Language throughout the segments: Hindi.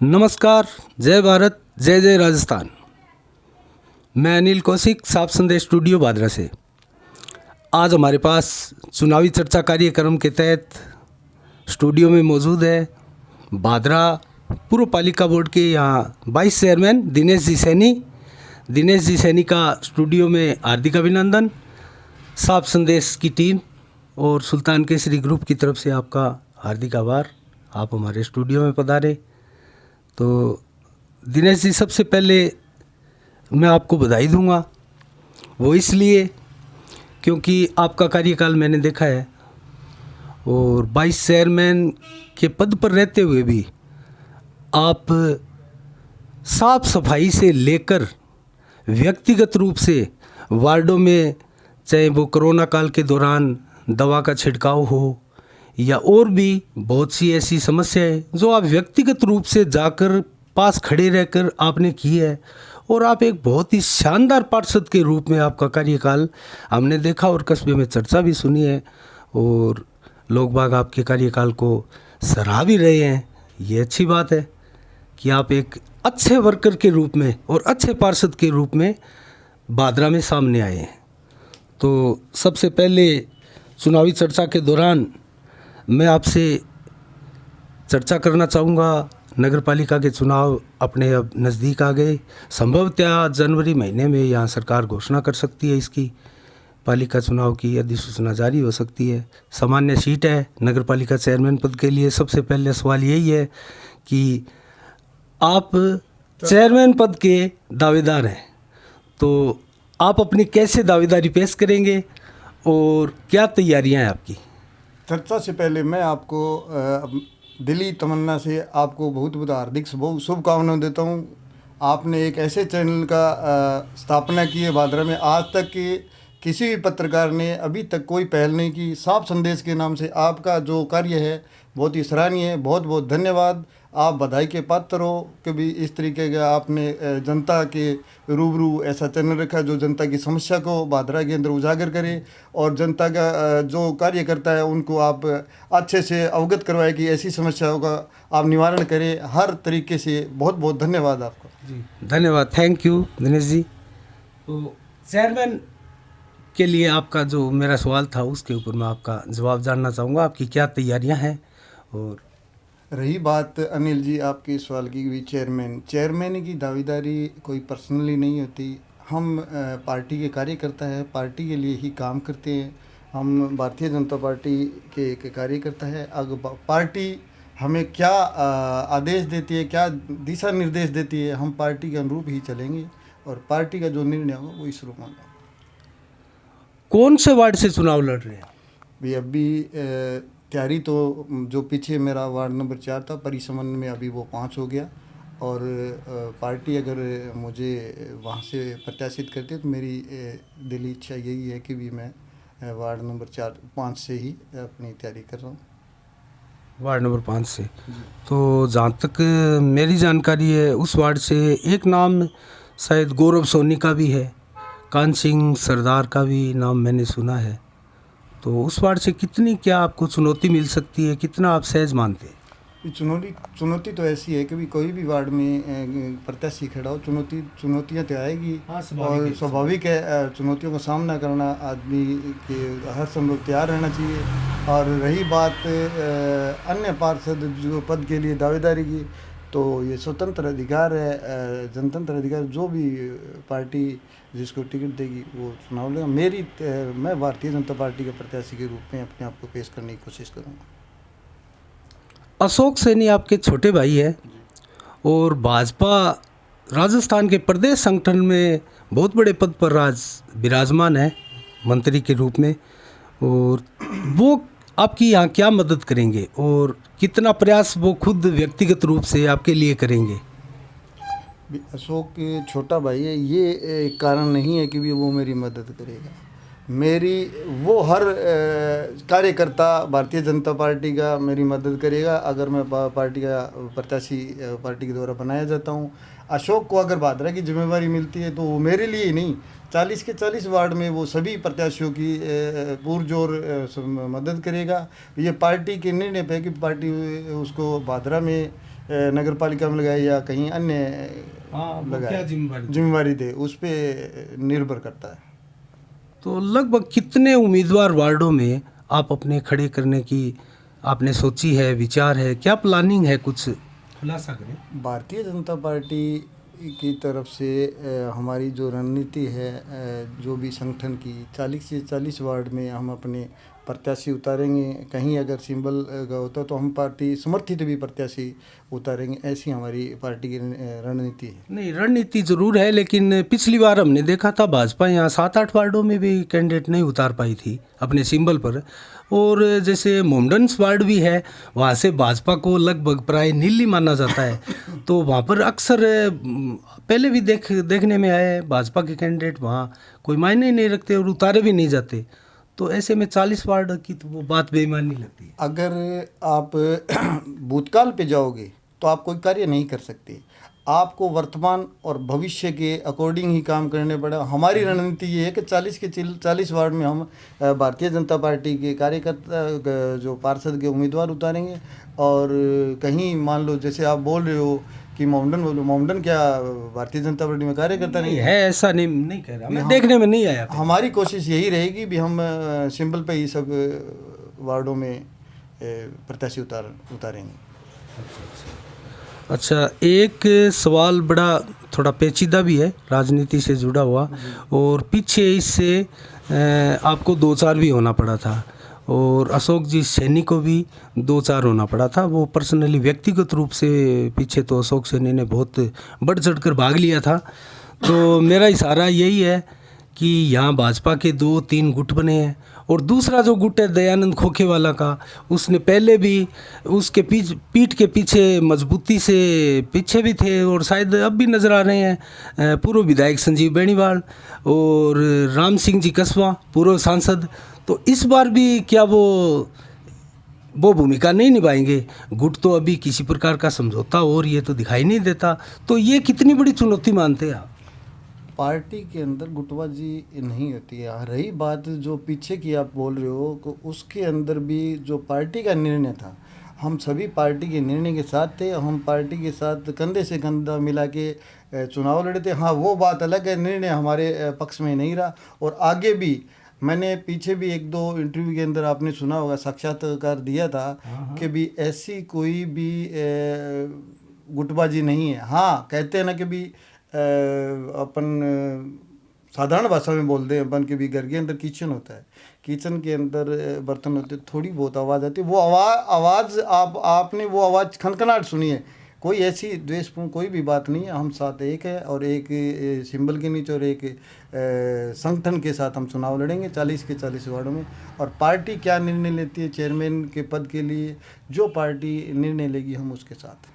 नमस्कार, जय भारत, जय जय राजस्थान। मैं अनिल कौशिक, साफ संदेश स्टूडियो भादरा से। आज हमारे पास चुनावी चर्चा कार्यक्रम के तहत स्टूडियो में मौजूद है भादरा पूर्व पालिका बोर्ड के यहाँ वाइस चेयरमैन दिनेश जी सैनी। दिनेश जी सैनी का स्टूडियो में हार्दिक अभिनंदन। साफ संदेश की टीम और सुल्तान केसरी ग्रुप की तरफ से आपका हार्दिक आभार, आप हमारे स्टूडियो में पधारे। तो दिनेश जी, सबसे पहले मैं आपको बधाई दूंगा, वो इसलिए क्योंकि आपका कार्यकाल मैंने देखा है और वाइस चेयरमैन के पद पर रहते हुए भी आप साफ सफाई से लेकर व्यक्तिगत रूप से वार्डों में, चाहे वो कोरोना काल के दौरान दवा का छिड़काव हो या और भी बहुत सी ऐसी समस्याएं जो आप व्यक्तिगत रूप से जाकर पास खड़े रहकर आपने की है, और आप एक बहुत ही शानदार पार्षद के रूप में आपका कार्यकाल हमने देखा और कस्बे में चर्चा भी सुनी है और लोग बाग आपके कार्यकाल को सराह भी रहे हैं। ये अच्छी बात है कि आप एक अच्छे वर्कर के रूप में और अच्छे पार्षद के रूप में भादरा में सामने आए हैं। तो सबसे पहले चुनावी चर्चा के दौरान मैं आपसे चर्चा करना चाहूँगा, नगर पालिका के चुनाव अपने अब नज़दीक आ गए। संभवतः जनवरी महीने में यहाँ सरकार घोषणा कर सकती है इसकी, पालिका चुनाव की अधिसूचना जारी हो सकती है। सामान्य सीट है नगर पालिका चेयरमैन पद के लिए। सबसे पहले सवाल यही है कि आप चेयरमैन पद के दावेदार हैं, तो आप अपनी कैसे दावेदारी पेश करेंगे और क्या तैयारियां हैं आपकी? चर्चा से पहले मैं आपको दिली तमन्ना से आपको बहुत बहुत हार्दिक शुभकामनाएं देता हूं। आपने एक ऐसे चैनल का स्थापना की है भादरा में, आज तक कि किसी भी पत्रकार ने अभी तक कोई पहल नहीं की। साफ संदेश के नाम से आपका जो कार्य है बहुत ही सराहनीय है। बहुत बहुत धन्यवाद। आप बधाई के पात्र हो कि भी इस तरीके का आपने जनता के रूबरू ऐसा चैनल रखा जो जनता की समस्या को भादरा के अंदर उजागर करे और जनता का जो कार्य करता है उनको आप अच्छे से अवगत करवाए कि ऐसी समस्याओं का आप निवारण करें हर तरीके से। बहुत बहुत धन्यवाद आपका। जी धन्यवाद, थैंक यू दिनेश जी। तो चेयरमैन के लिए आपका जो मेरा सवाल था उसके ऊपर मैं आपका जवाब जानना चाहूँगा, आपकी क्या तैयारियां हैं। और रही बात अनिल जी आपके सवाल की, भी चेयरमैन की दावेदारी कोई पर्सनली नहीं होती। हम पार्टी के कार्यकर्ता हैं, पार्टी के लिए ही काम करते हैं। हम भारतीय जनता पार्टी के कार्यकर्ता हैं। अगर पार्टी हमें क्या आदेश देती है, क्या दिशा निर्देश देती है, हम पार्टी के अनुरूप ही चलेंगे और पार्टी का जो निर्णय होगा वो इस रूप में। कौन से वार्ड से चुनाव लड़ रहे हैं? भी अभी तैयारी तो जो पीछे मेरा वार्ड नंबर 4 था, परिसमन में अभी वो 5 हो गया और पार्टी अगर मुझे वहाँ से प्रत्याशित करती है तो मेरी दिली इच्छा यही है कि भी मैं वार्ड नंबर 4-5 से ही अपनी तैयारी कर रहा हूँ। वार्ड नंबर 5 से। तो जहाँ तक मेरी जानकारी है उस वार्ड से एक नाम शायद गौरव सोनी का भी है, कान सिंह सरदार का भी नाम मैंने सुना है। तो उस वार्ड से कितनी क्या आपको चुनौती मिल सकती है, कितना आप सहज मानते हैं? चुनौती तो ऐसी है कि भी कोई भी वार्ड में प्रत्याशी खड़ा हो, चुनौतियाँ तो आएगी। और स्वाभाविक है, चुनौतियों का सामना करना आदमी के हर संभव तैयार रहना चाहिए। और रही बात अन्य पार्षद जो पद के लिए दावेदारी की, तो ये स्वतंत्र अधिकार है, जनतंत्र अधिकार। जो भी पार्टी जिसको टिकट देगी वो चुनाव लेगा। मैं भारतीय जनता पार्टी के प्रत्याशी के रूप में अपने आप को पेश करने की कोशिश करूँगा। अशोक सैनी आपके छोटे भाई है और भाजपा राजस्थान के प्रदेश संगठन में बहुत बड़े पद पर विराजमान है, मंत्री के रूप में। और वो आपकी यहाँ क्या मदद करेंगे और कितना प्रयास वो खुद व्यक्तिगत रूप से आपके लिए करेंगे? अशोक छोटा भाई है, ये एक कारण नहीं है कि भी वो मेरी मदद करेगा। वो हर कार्यकर्ता भारतीय जनता पार्टी का मेरी मदद करेगा अगर मैं पार्टी का प्रत्याशी पार्टी के द्वारा बनाया जाता हूँ। अशोक को अगर भादरा की जिम्मेवारी मिलती है तो वो मेरे लिए ही नहीं, 40 के 40 वार्ड में वो सभी प्रत्याशियों की पुरजोर मदद करेगा। ये पार्टी के निर्णय पे कि पार्टी उसको भादरा में नगर पालिका में लगाए या कहीं अन्य वो लगाए, क्या जिम्मेदारी जिम्मेवारी दे, उस पे निर्भर करता है। तो लगभग कितने उम्मीदवार वार्डों में आप अपने खड़े करने की आपने सोची है, विचार है, क्या प्लानिंग है, कुछ खुलासा करें। भारतीय जनता पार्टी की तरफ से हमारी जो रणनीति है, जो भी संगठन की 40 से 40 वार्ड में हम अपने प्रत्याशी उतारेंगे। कहीं अगर सिंबल का होता तो हम पार्टी समर्थित भी प्रत्याशी उतारेंगे, ऐसी हमारी पार्टी की रणनीति है। नहीं, रणनीति जरूर है, लेकिन पिछली बार हमने देखा था भाजपा यहाँ 7-8 वार्डों में भी कैंडिडेट नहीं उतार पाई थी अपने सिंबल पर। और जैसे मोमडन्स वार्ड भी है, वहाँ से भाजपा को लगभग प्राय नीली माना जाता है। तो वहाँ पर अक्सर पहले भी देखने में आए भाजपा के कैंडिडेट वहाँ कोई मायने नहीं रखते और उतारे भी नहीं जाते। तो ऐसे में 40 वार्ड की तो वो बात बेईमानी लगती है। अगर आप भूतकाल पे जाओगे तो आप कोई कार्य नहीं कर सकते, आपको वर्तमान और भविष्य के अकॉर्डिंग ही काम करने पड़ा। हमारी रणनीति ये है कि 40 के 40 वार्ड में हम भारतीय जनता पार्टी के कार्यकर्ता जो पार्षद के उम्मीदवार उतारेंगे। और कहीं मान लो जैसे आप बोल रहे हो कि मोमडन क्या भारतीय जनता पार्टी में कार्यकर्ता नहीं है, ऐसा नहीं कह रहा मैं, देखने में नहीं आया। हमारी कोशिश यही रहेगी भी हम सिंबल पे ही सब वार्डों में प्रत्याशी उतारेंगे। अच्छा, एक सवाल बड़ा थोड़ा पेचीदा भी है, राजनीति से जुड़ा हुआ, और पीछे इससे आपको 2-4 भी होना पड़ा था, और अशोक जी सैनी को भी 2-4 होना पड़ा था। वो पर्सनली व्यक्तिगत रूप से पीछे तो अशोक सैनी ने बहुत बढ़ चढ़कर भाग लिया था। तो मेरा इशारा यही है कि यहाँ भाजपा के 2-3 गुट बने हैं, और दूसरा जो गुट है दयानंद खोखेवाला का, उसने पहले भी उसके पीठ के पीछे मजबूती से पीछे भी थे और शायद अब भी नज़र आ रहे हैं। पूर्व विधायक संजीव बेनीवाल और राम सिंह जी कसवा पूर्व सांसद, तो इस बार भी क्या वो भूमिका नहीं निभाएंगे? गुट तो अभी किसी प्रकार का समझौता और ये तो दिखाई नहीं देता। तो ये कितनी बड़ी चुनौती मानते हैं आप? पार्टी के अंदर गुटबाजी नहीं होती है। रही बात जो पीछे की आप बोल रहे हो, तो उसके अंदर भी जो पार्टी का निर्णय था, हम सभी पार्टी के निर्णय के साथ थे। हम पार्टी के साथ कंधे से कंधा मिला के चुनाव लड़े थे। हाँ, वो बात अलग है, निर्णय हमारे पक्ष में नहीं रहा। और आगे भी मैंने पीछे भी 1-2 इंटरव्यू के अंदर आपने सुना होगा, साक्षात्कार दिया था कि भी ऐसी कोई भी गुटबाजी नहीं है। हाँ, कहते हैं ना कि भी अपन साधारण भाषा में बोलते हैं अपन कि भी घर के अंदर किचन होता है, किचन के अंदर बर्तन होते, थोड़ी बहुत आवाज़ आती है। वो आवाज़ आपने वो आवाज़ खनखनाहट सुनी है। कोई ऐसी द्वेषपूर्ण कोई भी बात नहीं है। हम साथ एक है, और एक सिंबल के नीचे और एक संगठन के साथ हम चुनाव लड़ेंगे 40 के 40 वार्डों में। और पार्टी क्या निर्णय लेती है चेयरमैन के पद के लिए, जो पार्टी निर्णय लेगी हम उसके साथ।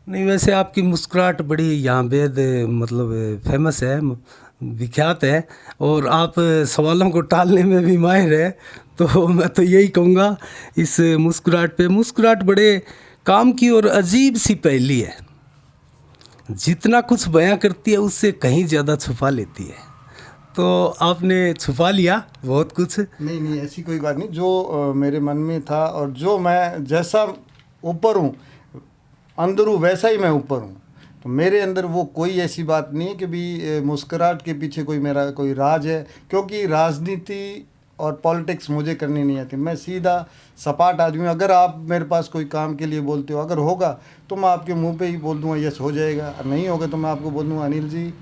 नहीं, वैसे आपकी मुस्कुराहट बड़ी यहाँ बेद मतलब फेमस है, विख्यात है, और आप सवालों को टालने में भी माहिर है। तो मैं तो यही कहूँगा इस मुस्कुराहट बड़े काम की और अजीब सी पहेली है। जितना कुछ बयां करती है उससे कहीं ज़्यादा छुपा लेती है। तो आपने छुपा लिया बहुत कुछ। नहीं, ऐसी कोई बात नहीं। जो मेरे मन में था और जो मैं जैसा ऊपर हूँ अंदर हूँ वैसा ही मैं ऊपर हूँ। तो मेरे अंदर वो कोई ऐसी बात नहीं है कि भी मुस्कुराहट के पीछे कोई मेरा कोई राज है। क्योंकि राजनीति और पॉलिटिक्स मुझे करनी नहीं आती। मैं सीधा सपाट आदमी हूँ। अगर आप मेरे पास कोई काम के लिए बोलते हो, अगर होगा तो मैं आपके मुंह पे ही बोल दूंगा यस हो जाएगा, और नहीं होगा तो मैं आपको बोल दूंगा अनिल जी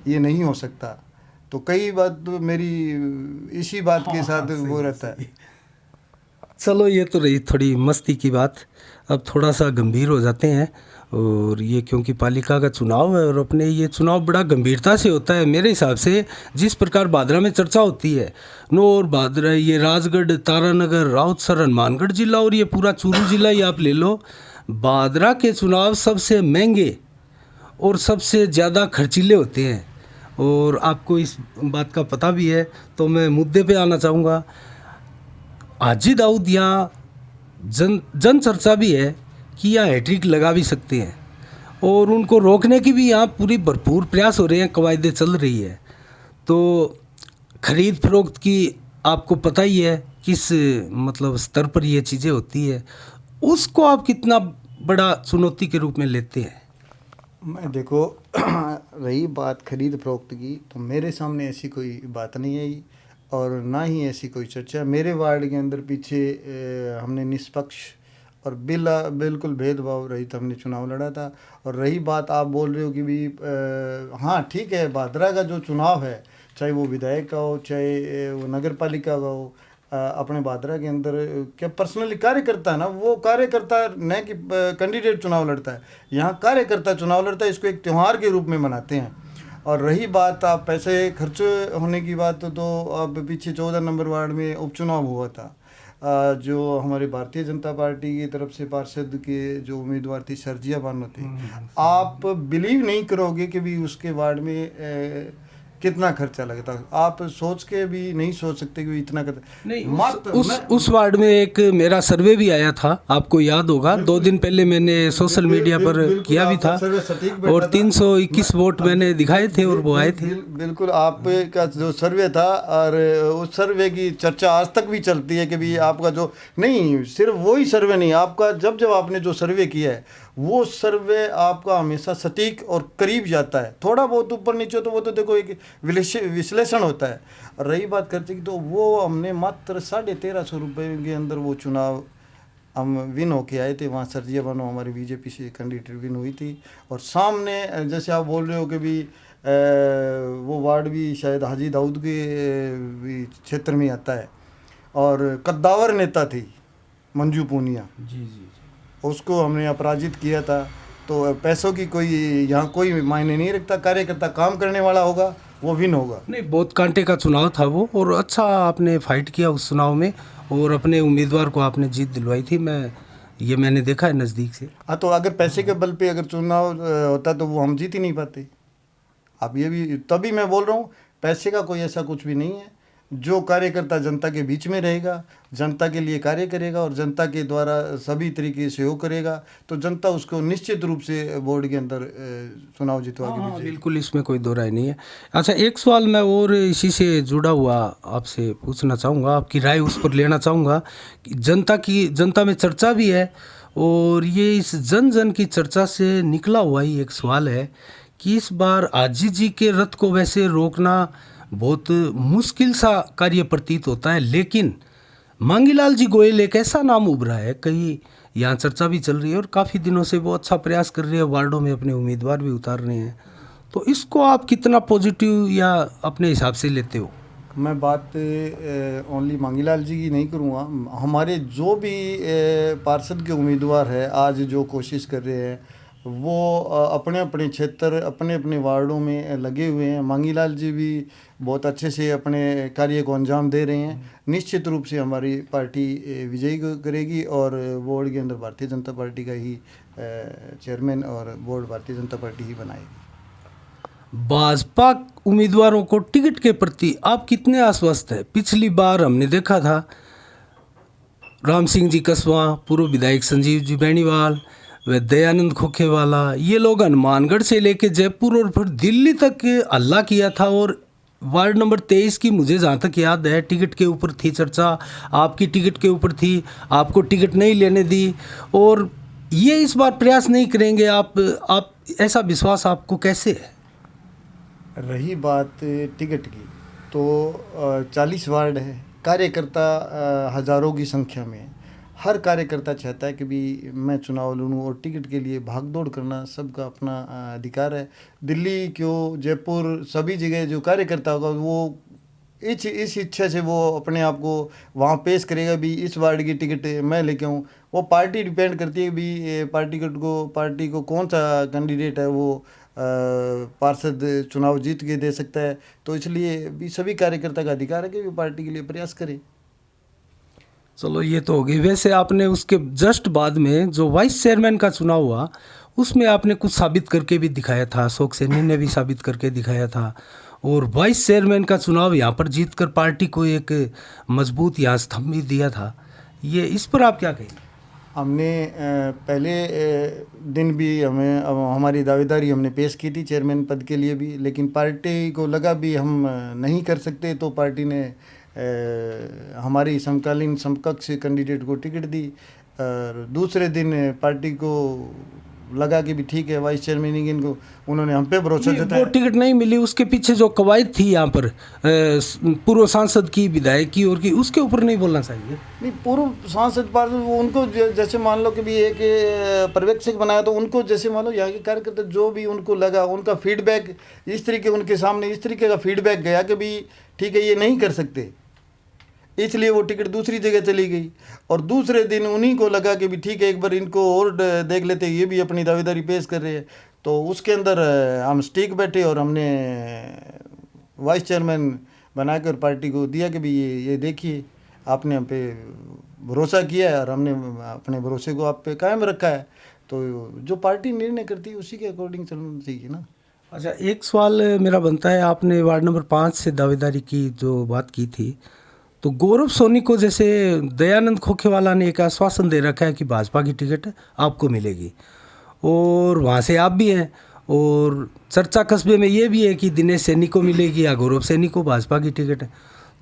ये नहीं हो सकता। तो कई बात तो मेरी इसी बात के साथ वो रहता है। चलो, ये तो रही थोड़ी मस्ती की बात। अब थोड़ा सा गंभीर हो जाते हैं, और ये क्योंकि पालिका का चुनाव है और अपने ये चुनाव बड़ा गंभीरता से होता है मेरे हिसाब से। जिस प्रकार बादरा में चर्चा होती है, नौर बादरा, ये राजगढ़, तारानगर, राउतसर, हनुमानगढ़ जिला और ये पूरा चूरू जिला ही आप ले लो, बादरा के चुनाव सबसे महंगे और सबसे ज़्यादा खर्चीले होते हैं। और आपको इस बात का पता भी है, तो मैं मुद्दे पे आना चाहूँगा। हाजी दाऊद यहाँ जन चर्चा भी है कि यहाँ हैट्रिक लगा भी सकते हैं, और उनको रोकने की भी यहाँ पूरी भरपूर प्रयास हो रहे हैं, कवायदें चल रही है। तो खरीद फरोख्त की आपको पता ही है किस मतलब स्तर पर ये चीज़ें होती है, उसको आप कितना बड़ा चुनौती के रूप में लेते हैं? मैं देखो रही बात खरीद फरोख्त की, तो मेरे सामने ऐसी कोई बात नहीं आई और ना ही ऐसी कोई चर्चा। मेरे वार्ड के अंदर पीछे हमने निष्पक्ष और बिल्कुल भेदभाव रहित हमने चुनाव लड़ा था। और रही बात आप बोल रहे हो कि भी हाँ ठीक है, भादरा का जो चुनाव है, चाहे वो विधायक का हो चाहे वो नगर पालिका का हो, अपने भादरा के अंदर क्या पर्सनली कार्यकर्ता है ना, वो कार्यकर्ता न कि कैंडिडेट चुनाव लड़ता है, यहाँ कार्यकर्ता चुनाव लड़ता है। इसको एक त्यौहार के रूप में मनाते हैं। और रही बात आप पैसे खर्च होने की बात, तो अब पीछे 14 नंबर वार्ड में उपचुनाव हुआ था। जो हमारे भारतीय जनता पार्टी की तरफ से पार्षद के जो उम्मीदवार थी सर्जिया बानो थी, आप बिलीव नहीं करोगे कि भी उसके वार्ड में कितना खर्चा लगता। आप सोच के भी नहीं सोच सकते कि इतना खर्चा नहीं। उस वार्ड में एक मेरा सर्वे भी आया था, आपको याद होगा, 2 दिन पहले मैंने सोशल मीडिया पर किया भी था और 321 वोट मैंने दिखाए थे और वो आए थे। बिल्कुल आपका जो सर्वे था, और उस सर्वे की चर्चा आज तक भी चलती है कि भी आपका जो नहीं, सिर्फ वही सर्वे नहीं, आपका जब आपने जो सर्वे किया है वो सर्वे आपका हमेशा सटीक और करीब जाता है। थोड़ा बहुत ऊपर नीचे हो तो वो तो देखो एक विश्लेषण होता है। और रही बात खर्चे की, तो वो हमने मात्र 1350 रुपये के अंदर वो चुनाव हम विन होके आए थे। वहाँ सर्जिया बानो हमारी बीजेपी से कैंडिडेट विन हुई थी। और सामने जैसे आप बोल रहे हो कि भी वो वार्ड भी शायद हाजी दाऊद के भी क्षेत्र में आता है, और कद्दावर नेता थी मंजू पूनिया जी जी, उसको हमने अपराजित किया था। तो पैसों की कोई यहाँ कोई मायने नहीं रखता, कार्यकर्ता काम करने वाला होगा वो विन होगा। नहीं, बहुत कांटे का चुनाव था वो, और अच्छा आपने फाइट किया उस चुनाव में और अपने उम्मीदवार को आपने जीत दिलवाई थी। मैंने देखा है नज़दीक से। हाँ, तो अगर पैसे के बल पे अगर चुनाव होता तो वो हम जीत ही नहीं पाते। अब ये भी तभी मैं बोल रहा हूँ, पैसे का कोई ऐसा कुछ भी नहीं है। जो कार्यकर्ता जनता के बीच में रहेगा, जनता के लिए कार्य करेगा और जनता के द्वारा सभी तरीके से सहयोग करेगा, तो जनता उसको निश्चित रूप से बोर्ड के अंदर चुनाव जितवा के भेजेगी। बिल्कुल, इसमें कोई दो राय नहीं है। अच्छा, एक सवाल मैं और इसी से जुड़ा हुआ आपसे पूछना चाहूँगा, आपकी राय उस पर लेना चाहूँगा कि जनता में चर्चा भी है, और ये इस जन जन की चर्चा से निकला हुआ ही एक सवाल है कि इस बार आजी जी के रथ को वैसे रोकना बहुत मुश्किल सा कार्य प्रतीत होता है, लेकिन मांगीलाल जी गोयल एक ऐसा नाम उभरा है, कहीं यहाँ चर्चा भी चल रही है और काफ़ी दिनों से वो अच्छा प्रयास कर रहे हैं, वार्डों में अपने उम्मीदवार भी उतार रहे हैं। तो इसको आप कितना पॉजिटिव या अपने हिसाब से लेते हो? मैं बात ओनली मांगीलाल जी की नहीं करूँगा। हमारे जो भी पार्षद के उम्मीदवार हैं आज जो कोशिश कर रहे हैं, वो अपने अपने क्षेत्र अपने अपने वार्डों में लगे हुए हैं। मांगीलाल जी भी बहुत अच्छे से अपने कार्य को अंजाम दे रहे हैं। निश्चित रूप से हमारी पार्टी विजयी करेगी और बोर्ड के अंदर भारतीय जनता पार्टी का ही चेयरमैन और बोर्ड भारतीय जनता पार्टी ही बनाएगी। भाजपा उम्मीदवारों को टिकट के प्रति आप कितने आश्वस्त हैं? पिछली बार हमने देखा था राम सिंह जी कसवा, पूर्व विधायक संजीव जी बेनीवाल व दयानंद खोखेवाला, ये लोग हनुमानगढ़ से लेके जयपुर और फिर दिल्ली तक हल्ला किया था, और वार्ड नंबर 23 की मुझे जहाँ तक याद है टिकट के ऊपर थी चर्चा, आपकी टिकट के ऊपर थी, आपको टिकट नहीं लेने दी, और ये इस बार प्रयास नहीं करेंगे आप ऐसा विश्वास आपको कैसे है? रही बात टिकट की, तो 40 वार्ड है, कार्यकर्ता हज़ारों की संख्या में। हर कार्यकर्ता चाहता है कि भी मैं चुनाव लड़ूं, और टिकट के लिए भागदौड़ करना सबका अपना अधिकार है। दिल्ली क्यों, जयपुर, सभी जगह जो कार्यकर्ता होगा वो इस इच्छा से वो अपने आप को वहाँ पेश करेगा भी इस वार्ड की टिकट मैं लेके आऊँ। वो पार्टी डिपेंड करती है भी पार्टी को कौन सा कैंडिडेट है वो पार्षद चुनाव जीत के दे सकता है। तो इसलिए भी सभी कार्यकर्ता का अधिकार है कि वो पार्टी के लिए प्रयास करें। चलो, ये तो हो गई। वैसे आपने उसके जस्ट बाद में जो वाइस चेयरमैन का चुनाव हुआ उसमें आपने कुछ साबित करके भी दिखाया था, अशोक सैनी ने भी साबित करके दिखाया था, और वाइस चेयरमैन का चुनाव यहाँ पर जीतकर पार्टी को एक मजबूत यहाँ स्तंभ भी दिया था। ये इस पर आप क्या कहें? हमने पहले दिन भी हमारी दावेदारी हमने पेश की थी चेयरमैन पद के लिए भी, लेकिन पार्टी को लगा भी हम नहीं कर सकते, तो पार्टी ने हमारी समकालीन समकक्ष कैंडिडेट को टिकट दी। और दूसरे दिन पार्टी को लगा कि भी ठीक है वाइस चेयरमैन इनको उन्होंने हम पे भरोसा वो जताया। टिकट नहीं मिली, उसके पीछे जो कवायद थी यहाँ पर पूर्व सांसद की, विधायक की और की, उसके ऊपर नहीं बोलना चाहिए। नहीं, पूर्व सांसद पार्षद वो उनको जैसे मान लो कि भी एक पर्यवेक्षक बनाया तो उनको जैसे मान लो यहाँ के कार्यकर्ता जो भी उनको लगा उनका फीडबैक इस तरीके उनके सामने इस तरीके का फीडबैक गया कि भी ठीक है ये नहीं कर सकते, इसलिए वो टिकट दूसरी जगह चली गई। और दूसरे दिन उन्हीं को लगा कि भी ठीक है एक बार इनको और देख लेते, ये भी अपनी दावेदारी पेश कर रहे हैं, तो उसके अंदर हम स्टिक बैठे और हमने वाइस चेयरमैन बनाकर पार्टी को दिया कि भी ये देखिए आपने हम पे भरोसा किया है और हमने अपने भरोसे को आप पे कायम रखा है, तो जो पार्टी निर्णय करती है उसी के अकॉर्डिंग चलना चाहिए ना। अच्छा, एक सवाल मेरा बनता है, आपने वार्ड नंबर 5 से दावेदारी की जो बात की थी, तो गौरव सोनी को जैसे दयानंद खोखेवाला ने एक आश्वासन दे रखा है कि भाजपा की टिकट आपको मिलेगी, और वहाँ से आप भी हैं, और चर्चा कस्बे में ये भी है कि दिनेश सैनी को मिलेगी या गौरव सैनी को भाजपा की टिकट है,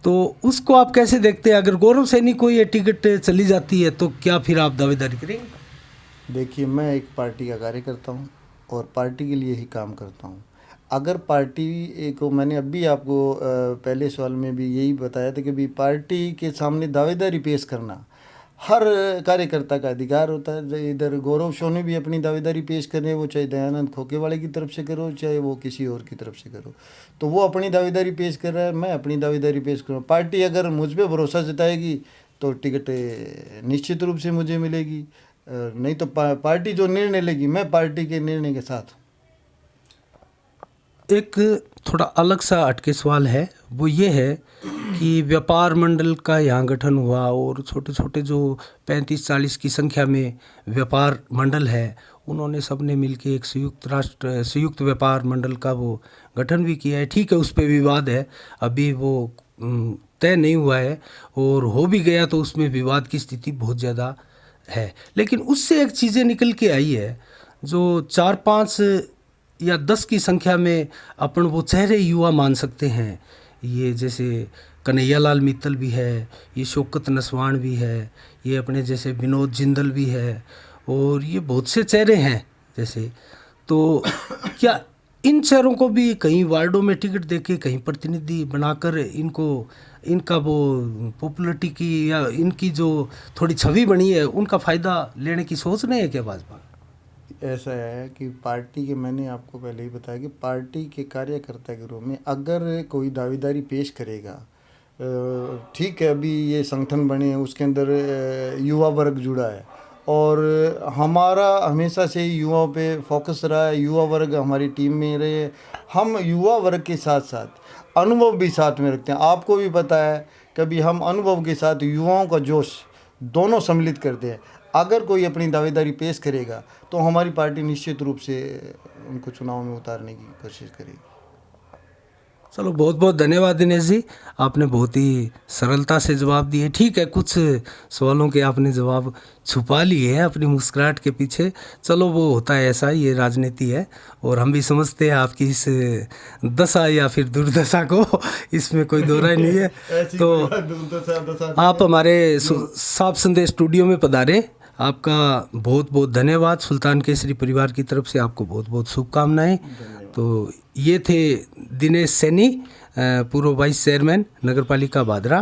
तो उसको आप कैसे देखते हैं? अगर गौरव सैनी को ये टिकट चली जाती है तो क्या फिर आप दावेदारी करेंगे? देखिए, मैं एक पार्टी का कार्यकर्ता हूँ और पार्टी के लिए ही काम करता हूँ। अगर पार्टी को मैंने अभी आपको पहले सवाल में भी यही बताया था कि भी पार्टी के सामने दावेदारी पेश करना हर कार्यकर्ता का अधिकार होता है। इधर गौरव सोनी भी अपनी दावेदारी पेश कर रहे हैं, वो चाहे दयानंद खोखेवाले की तरफ से करो चाहे वो किसी और की तरफ से करो, तो वो अपनी दावेदारी पेश कर रहा है, मैं अपनी दावेदारी पेश करूँ। पार्टी अगर मुझ पर भरोसा जताएगी तो टिकट निश्चित रूप से मुझे मिलेगी, नहीं तो पार्टी जो निर्णय लेगी मैं पार्टी के निर्णय के साथ। एक थोड़ा अलग सा हटके सवाल है, वो ये है कि व्यापार मंडल का यहाँ गठन हुआ और छोटे छोटे जो 35-40 की संख्या में व्यापार मंडल है, उन्होंने सबने मिलके एक संयुक्त व्यापार मंडल का वो गठन भी किया है। ठीक है, उस पर विवाद है, अभी वो तय नहीं हुआ है, और हो भी गया तो उसमें विवाद की स्थिति बहुत ज़्यादा है। लेकिन उससे एक चीज़ें निकल के आई है, जो 4-5 या 10 की संख्या में अपन वो चेहरे युवा मान सकते हैं, ये जैसे कन्हैयालाल मित्तल भी है, ये शौकत नसवान भी है, ये अपने जैसे विनोद जिंदल भी है, और ये बहुत से चेहरे हैं जैसे, तो क्या इन चेहरों को भी कहीं वार्डों में टिकट देके कहीं प्रतिनिधि बनाकर इनका वो पॉपुलरिटी की या इनकी जो थोड़ी छवि बनी है उनका फ़ायदा लेने की सोच नहीं है क्या भाजपा? ऐसा है कि पार्टी के, मैंने आपको पहले ही बताया कि पार्टी के कार्यकर्ता के रूप में अगर कोई दावेदारी पेश करेगा, ठीक है अभी ये संगठन बने हैं उसके अंदर युवा वर्ग जुड़ा है और हमारा हमेशा से ही युवाओं पे फोकस रहा है, युवा वर्ग हमारी टीम में रहे, हम युवा वर्ग के साथ साथ अनुभव भी साथ में रखते हैं। आपको भी पता है कभी हम अनुभव के साथ युवाओं का जोश दोनों सम्मिलित करते हैं। अगर कोई अपनी दावेदारी पेश करेगा तो हमारी पार्टी निश्चित रूप से उनको चुनाव में उतारने की कोशिश करेगी। चलो, बहुत बहुत धन्यवाद दिनेश जी, आपने बहुत ही सरलता से जवाब दिए। ठीक है, कुछ सवालों के आपने जवाब छुपा लिए हैं अपनी मुस्कुराहट के पीछे, चलो वो होता है, ऐसा ये राजनीति है, और हम भी समझते हैं आपकी इस दशा या फिर दुर्दशा को, इसमें कोई दो राय नहीं है। तो आप हमारे साफ संदेश स्टूडियो में पधारे, आपका बहुत बहुत धन्यवाद। सुल्तान केसरी परिवार की तरफ से आपको बहुत बहुत शुभकामनाएं। तो ये थे दिनेश सैनी, पूर्व वाइस चेयरमैन नगरपालिका भादरा।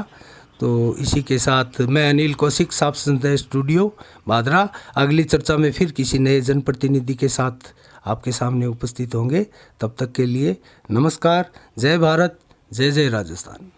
तो इसी के साथ मैं अनिल कौशिक, साफ संदेश स्टूडियो भादरा, अगली चर्चा में फिर किसी नए जनप्रतिनिधि के साथ आपके सामने उपस्थित होंगे। तब तक के लिए नमस्कार, जय भारत, जय जय राजस्थान।